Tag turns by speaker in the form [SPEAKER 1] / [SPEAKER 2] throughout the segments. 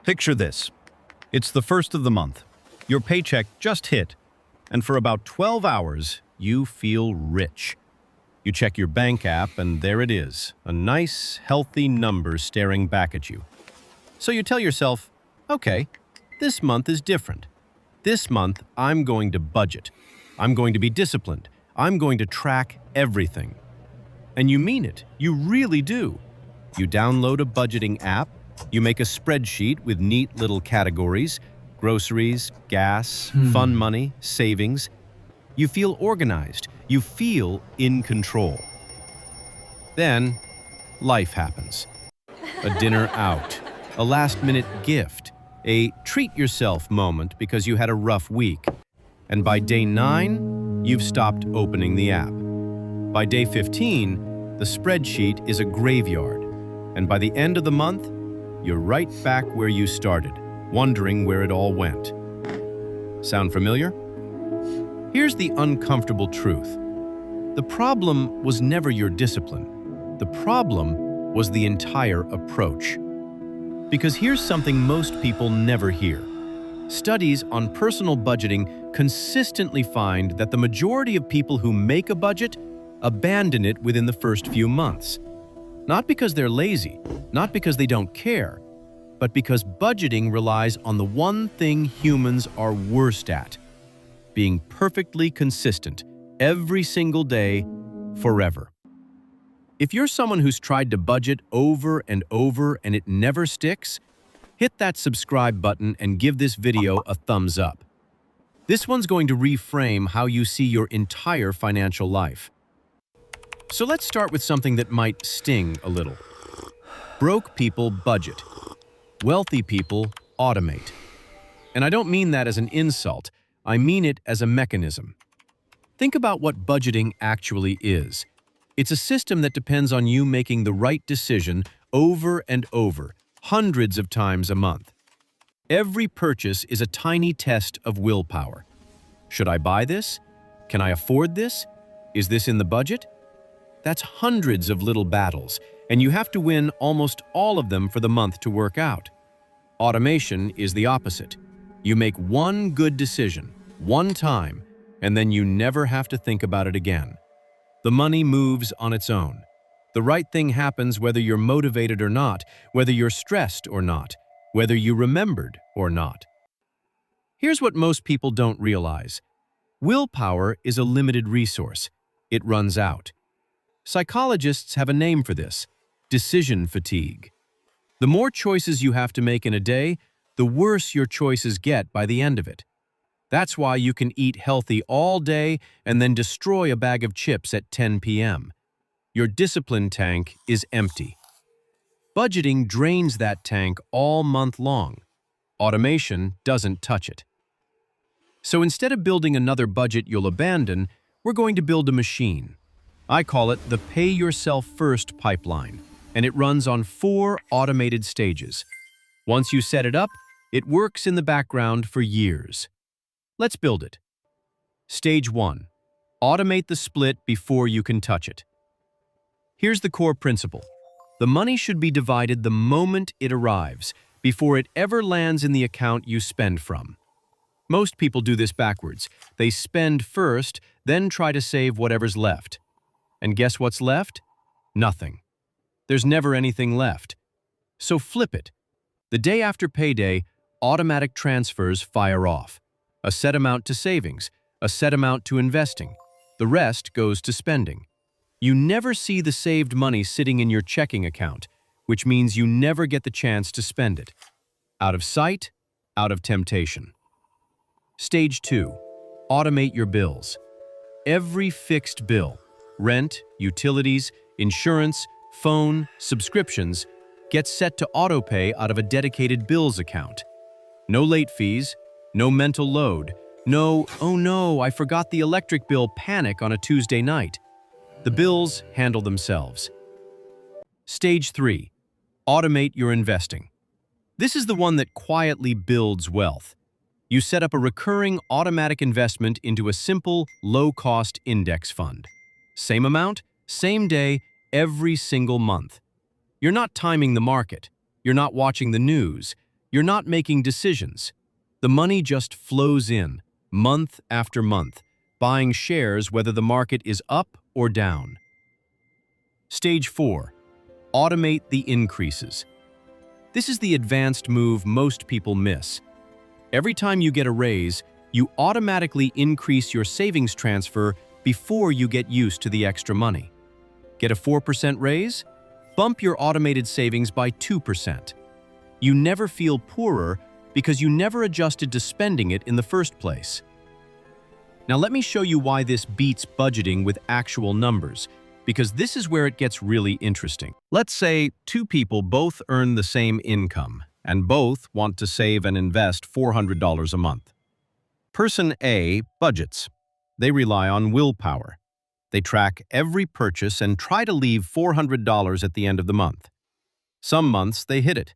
[SPEAKER 1] Picture this. It's the first of the month. Your paycheck just hit, and for about 12 hours, you feel rich. You check your bank app, and there it is, a nice, healthy number staring back at you. So you tell yourself, okay, this month is different. This month, I'm going to budget. I'm going to be disciplined. I'm going to track everything. And you mean it. You really do. You download a budgeting app. You make a spreadsheet with neat little categories: groceries, gas, fun money, savings. You feel organized. You feel in control. Then, life happens. A dinner out, a last-minute gift, a treat-yourself moment because you had a rough week. And by day 9, you've stopped opening the app. By day 15, the spreadsheet is a graveyard. And by the end of the month, you're right back where you started, wondering where it all went. Sound familiar? Here's the uncomfortable truth. The problem was never your discipline. The problem was the entire approach. Because here's something most people never hear. Studies on personal budgeting consistently find that the majority of people who make a budget abandon it within the first few months. Not because they're lazy, not because they don't care, but because budgeting relies on the one thing humans are worst at: being perfectly consistent every single day, forever. If you're someone who's tried to budget over and over and it never sticks, hit that subscribe button and give this video a thumbs up. This one's going to reframe how you see your entire financial life. So let's start with something that might sting a little. Broke people budget. Wealthy people automate. And I don't mean that as an insult. I mean it as a mechanism. Think about what budgeting actually is. It's a system that depends on you making the right decision over and over, hundreds of times a month. Every purchase is a tiny test of willpower. Should I buy this? Can I afford this? Is this in the budget? That's hundreds of little battles, and you have to win almost all of them for the month to work out. Automation is the opposite. You make one good decision, one time, and then you never have to think about it again. The money moves on its own. The right thing happens whether you're motivated or not, whether you're stressed or not, whether you remembered or not. Here's what most people don't realize. Willpower is a limited resource. It runs out. Psychologists have a name for this: decision fatigue. The more choices you have to make in a day, the worse your choices get by the end of it. That's why you can eat healthy all day and then destroy a bag of chips at 10 p.m. Your discipline tank is empty. Budgeting drains that tank all month long. Automation doesn't touch it. So instead of building another budget you'll abandon, we're going to build a machine. I call it the Pay Yourself First pipeline, and it runs on 4 automated stages. Once you set it up, it works in the background for years. Let's build it. Stage 1. Automate the split before you can touch it. Here's the core principle. The money should be divided the moment it arrives, before it ever lands in the account you spend from. Most people do this backwards. They spend first, then try to save whatever's left. And guess what's left? Nothing. There's never anything left. So flip it. The day after payday, automatic transfers fire off. A set amount to savings, a set amount to investing. The rest goes to spending. You never see the saved money sitting in your checking account, which means you never get the chance to spend it. Out of sight, out of temptation. Stage 2. Automate your bills. Every fixed bill, rent, utilities, insurance, phone, subscriptions, gets set to autopay out of a dedicated bills account. No late fees, no mental load, no, oh no, I forgot the electric bill panic on a Tuesday night. The bills handle themselves. Stage 3. Automate your investing. This is the one that quietly builds wealth. You set up a recurring automatic investment into a simple, low-cost index fund. Same amount, same day, every single month. You're not timing the market. You're not watching the news. You're not making decisions. The money just flows in, month after month, buying shares whether the market is up or down. Stage 4. Automate the increases. This is the advanced move most people miss. Every time you get a raise, you automatically increase your savings transfer before you get used to the extra money. Get a 4% raise? Bump your automated savings by 2%. You never feel poorer because you never adjusted to spending it in the first place. Now let me show you why this beats budgeting with actual numbers, because this is where it gets really interesting. Let's say two people both earn the same income and both want to save and invest $400 a month. Person A budgets. They rely on willpower. They track every purchase and try to leave $400 at the end of the month. Some months they hit it.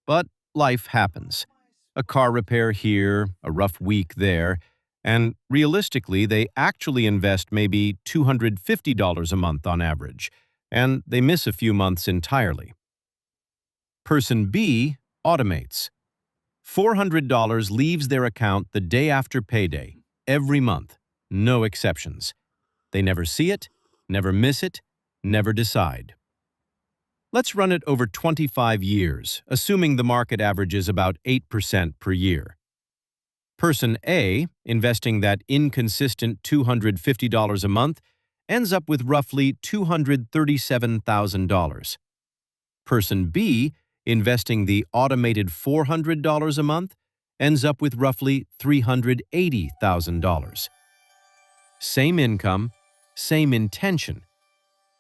[SPEAKER 1] But life happens. A car repair here, a rough week there, and realistically they actually invest maybe $250 a month on average, and they miss a few months entirely. Person B automates. $400 leaves their account the day after payday, every month, no exceptions. They never see it, never miss it, never decide. Let's run it over 25 years, assuming the market averages about 8% per year. Person A, investing that inconsistent $250 a month, ends up with roughly $237,000. Person B, investing the automated $400 a month, ends up with roughly $380,000. Same income, same intention.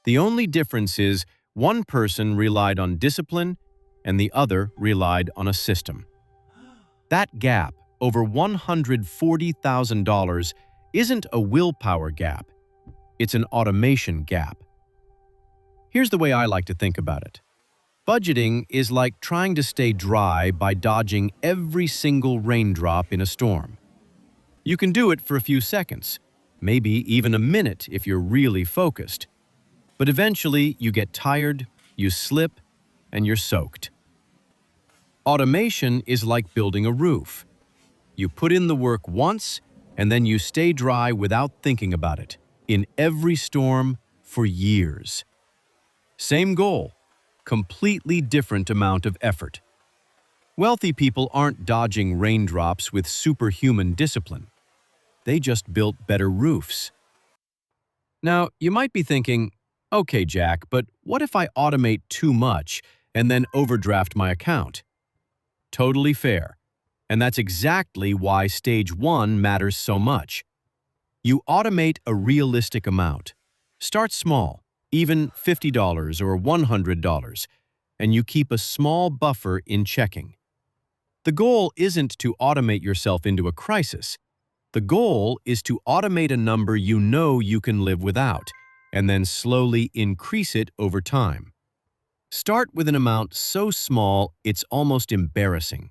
[SPEAKER 1] The only difference is one person relied on discipline and the other relied on a system. That gap, over $140,000, isn't a willpower gap. It's an automation gap. Here's the way I like to think about it. Budgeting is like trying to stay dry by dodging every single raindrop in a storm. You can do it for a few seconds, maybe even a minute if you're really focused. But eventually you get tired, you slip, and you're soaked. Automation is like building a roof. You put in the work once, and then you stay dry without thinking about it, in every storm for years. Same goal. Completely different amount of effort. Wealthy people aren't dodging raindrops with superhuman discipline. They just built better roofs. Now, you might be thinking, okay, Jack, but what if I automate too much and then overdraft my account? Totally fair. And that's exactly why Stage 1 matters so much. You automate a realistic amount. Start small. Even $50 or $100, and you keep a small buffer in checking. The goal isn't to automate yourself into a crisis. The goal is to automate a number you know you can live without, and then slowly increase it over time. Start with an amount so small it's almost embarrassing.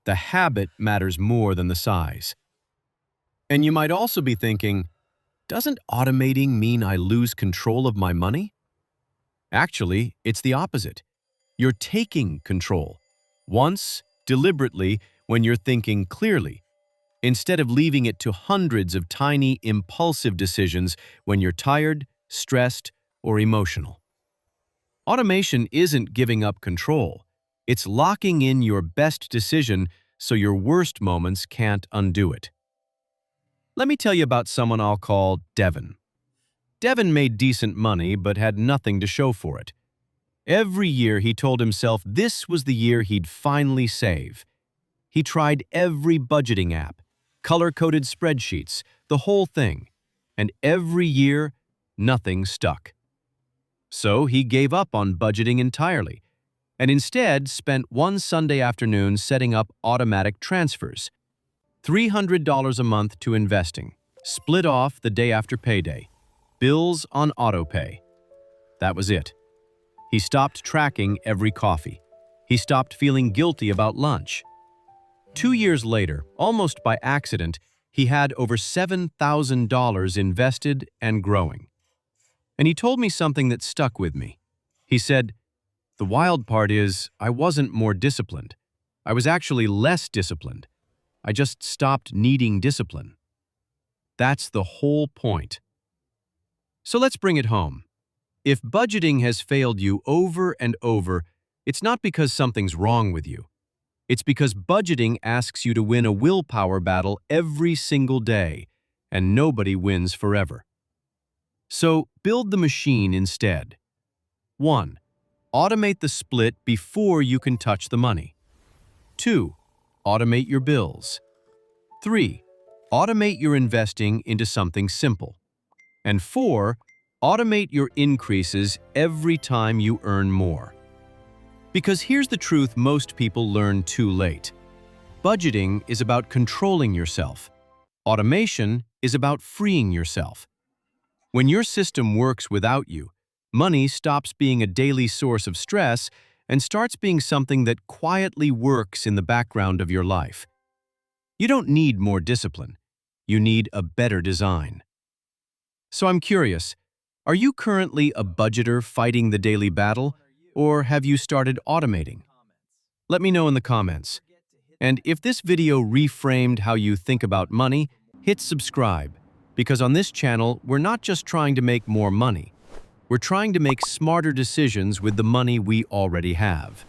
[SPEAKER 1] The habit matters more than the size. And you might also be thinking, doesn't automating mean I lose control of my money? Actually, it's the opposite. You're taking control. Once, deliberately, when you're thinking clearly, instead of leaving it to hundreds of tiny, impulsive decisions when you're tired, stressed, or emotional. Automation isn't giving up control. It's locking in your best decision so your worst moments can't undo it. Let me tell you about someone I'll call Devin. Devin made decent money but had nothing to show for it. Every year he told himself this was the year he'd finally save. He tried every budgeting app, color-coded spreadsheets, the whole thing. And every year, nothing stuck. So he gave up on budgeting entirely and instead spent one Sunday afternoon setting up automatic transfers. $300 a month to investing, split off the day after payday, bills on autopay. That was it. He stopped tracking every coffee. He stopped feeling guilty about lunch. 2 years later, almost by accident, he had over $7,000 invested and growing. And he told me something that stuck with me. He said, "The wild part is I wasn't more disciplined. I was actually less disciplined. I just stopped needing discipline. That's the whole point. So let's bring it home. If budgeting has failed you over and over, it's not because something's wrong with you. It's because budgeting asks you to win a willpower battle every single day, and nobody wins forever. So build the machine instead. 1. Automate the split before you can touch the money. 2. Automate your bills. 3. Automate your investing into something simple. And 4. Automate your increases every time you earn more. Because here's the truth most people learn too late. Budgeting is about controlling yourself. Automation is about freeing yourself. When your system works without you, money stops being a daily source of stress and starts being something that quietly works in the background of your life. You don't need more discipline. You need a better design. So I'm curious, are you currently a budgeter fighting the daily battle, or have you started automating? Let me know in the comments. And if this video reframed how you think about money, hit subscribe, because on this channel, we're not just trying to make more money. We're trying to make smarter decisions with the money we already have.